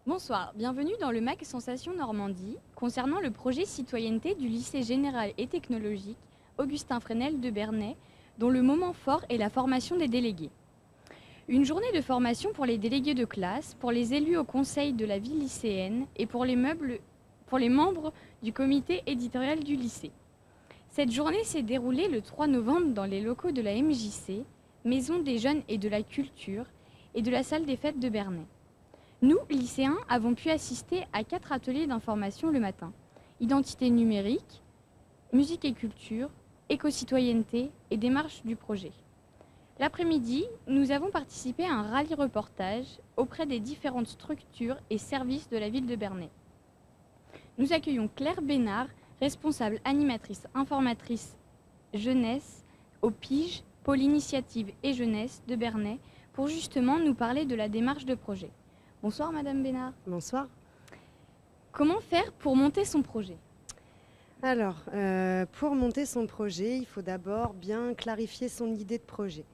Bonsoir, bienvenue dans le MAC Sensation Normandie concernant le projet citoyenneté du lycée général et technologique Augustin Fresnel de Bernay, dont le moment fort est la formation des délégués. Une journée de formation pour les délégués de classe, pour les élus au conseil de la vie lycéenne et pour les membres du comité éditorial du lycée. Cette journée s'est déroulée le 3 novembre dans les locaux de la MJC, Maison des Jeunes et de la Culture, et de la salle des fêtes de Bernay. Nous, lycéens, avons pu assister à 4 ateliers d'information le matin. Identité numérique, musique et culture, éco-citoyenneté et démarche du projet. L'après-midi, nous avons participé à un rallye-reportage auprès des différentes structures et services de la ville de Bernay. Nous accueillons Claire Bénard, responsable animatrice informatrice jeunesse au PIGE, Pôle Initiative et Jeunesse de Bernay, pour justement nous parler de la démarche de projet. Bonsoir Madame Bénard. Bonsoir. Comment faire pour monter son projet ? Alors, pour monter son projet, il faut d'abord bien clarifier son idée de projet.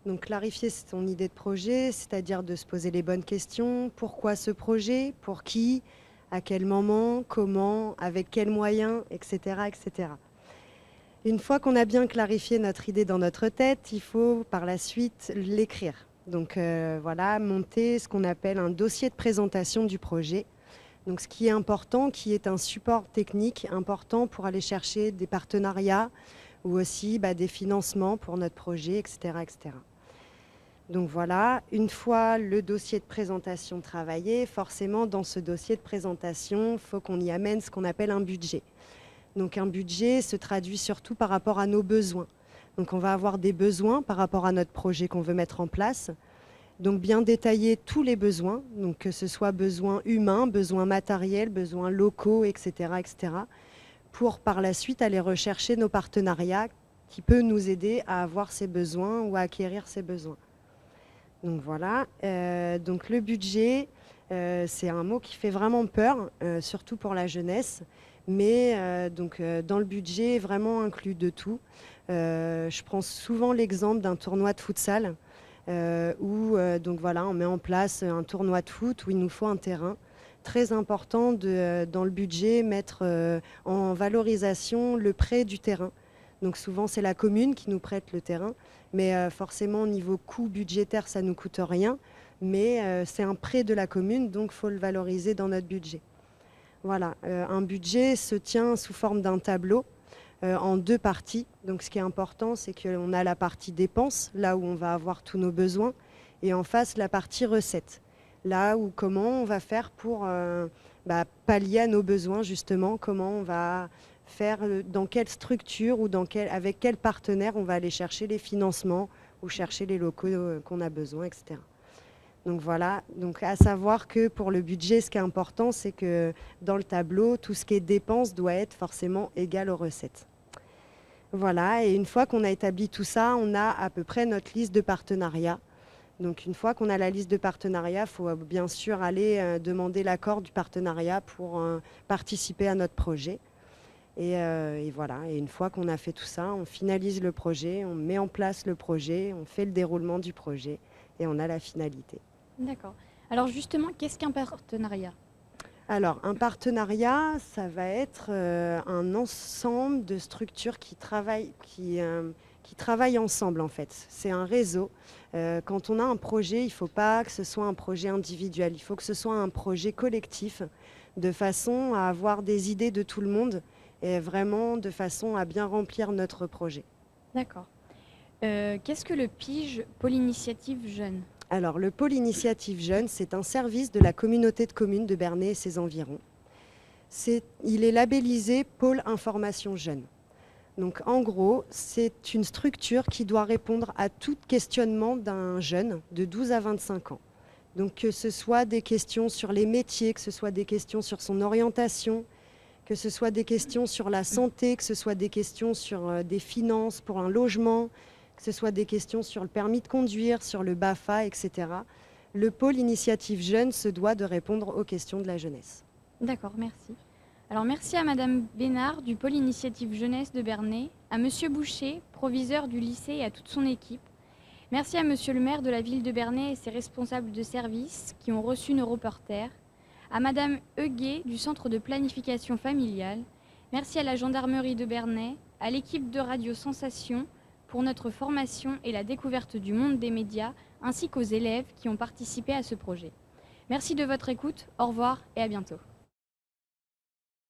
Donc clarifier son idée de projet, c'est-à-dire de se poser les bonnes questions. Pourquoi ce projet ? Pour qui ? À quel moment ? Comment ? Avec quels moyens ? Etc. etc. Une fois qu'on a bien clarifié notre idée dans notre tête, il faut par la suite l'écrire. Donc voilà, monter ce qu'on appelle un dossier de présentation du projet. Donc ce qui est important, qui est un support technique important pour aller chercher des partenariats ou aussi des financements pour notre projet, etc., etc. Donc voilà, une fois le dossier de présentation travaillé, forcément dans ce dossier de présentation, il faut qu'on y amène ce qu'on appelle un budget. Donc un budget se traduit surtout par rapport à nos besoins. Donc on va avoir des besoins par rapport à notre projet qu'on veut mettre en place. Donc bien détailler tous les besoins, donc que ce soit besoins humains, besoins matériels, besoins locaux, etc., etc., pour par la suite aller rechercher nos partenariats qui peuvent nous aider à avoir ces besoins ou à acquérir ces besoins. Donc voilà, donc le budget, c'est un mot qui fait vraiment peur, surtout pour la jeunesse. Mais dans le budget, vraiment inclus de tout. Je prends souvent l'exemple d'un tournoi de futsal où donc voilà, on met en place un tournoi de foot où il nous faut un terrain. Très important dans le budget, mettre en valorisation le prêt du terrain. Donc souvent, c'est la commune qui nous prête le terrain. Mais forcément, au niveau coût budgétaire, ça ne nous coûte rien. Mais c'est un prêt de la commune, donc il faut le valoriser dans notre budget. Voilà, un budget se tient sous forme d'un tableau en 2 parties. Donc ce qui est important, c'est qu'on a la partie dépenses, là où on va avoir tous nos besoins, et en face la partie recettes, là où comment on va faire pour pallier à nos besoins, justement, comment on va faire, dans quelle structure ou avec quel partenaire on va aller chercher les financements ou chercher les locaux qu'on a besoin, etc. Donc voilà, donc à savoir que pour le budget, ce qui est important, c'est que dans le tableau, tout ce qui est dépenses doit être forcément égal aux recettes. Voilà, et une fois qu'on a établi tout ça, on a à peu près notre liste de partenariats. Donc une fois qu'on a la liste de partenariats, il faut bien sûr aller demander l'accord du partenariat pour participer à notre projet. Et voilà, et une fois qu'on a fait tout ça, on finalise le projet, on met en place le projet, on fait le déroulement du projet et on a la finalité. D'accord. Alors justement, qu'est-ce qu'un partenariat ? Alors, un partenariat, ça va être un ensemble de structures qui travaillent ensemble, en fait. C'est un réseau. Quand on a un projet, il ne faut pas que ce soit un projet individuel. Il faut que ce soit un projet collectif, de façon à avoir des idées de tout le monde et vraiment de façon à bien remplir notre projet. D'accord. Qu'est-ce que le PIGE, Pôle Initiative Jeune ? Alors, le pôle Initiative Jeune, c'est un service de la communauté de communes de Bernay et ses environs. Il est labellisé Pôle Information Jeune. Donc, en gros, c'est une structure qui doit répondre à tout questionnement d'un jeune de 12 à 25 ans. Donc, que ce soit des questions sur les métiers, que ce soit des questions sur son orientation, que ce soit des questions sur la santé, que ce soit des questions sur des finances pour un logement, que ce soit des questions sur le permis de conduire, sur le BAFA, etc. Le pôle Initiative Jeune se doit de répondre aux questions de la jeunesse. D'accord, merci. Alors merci à Madame Bénard du Pôle Initiative Jeunesse de Bernay, à Monsieur Boucher, proviseur du lycée et à toute son équipe. Merci à Monsieur le maire de la ville de Bernay et ses responsables de service qui ont reçu nos reporters, à Madame Huguet du Centre de planification familiale. Merci à la gendarmerie de Bernay, à l'équipe de Radio Sensation pour notre formation et la découverte du monde des médias, ainsi qu'aux élèves qui ont participé à ce projet. Merci de votre écoute, au revoir et à bientôt.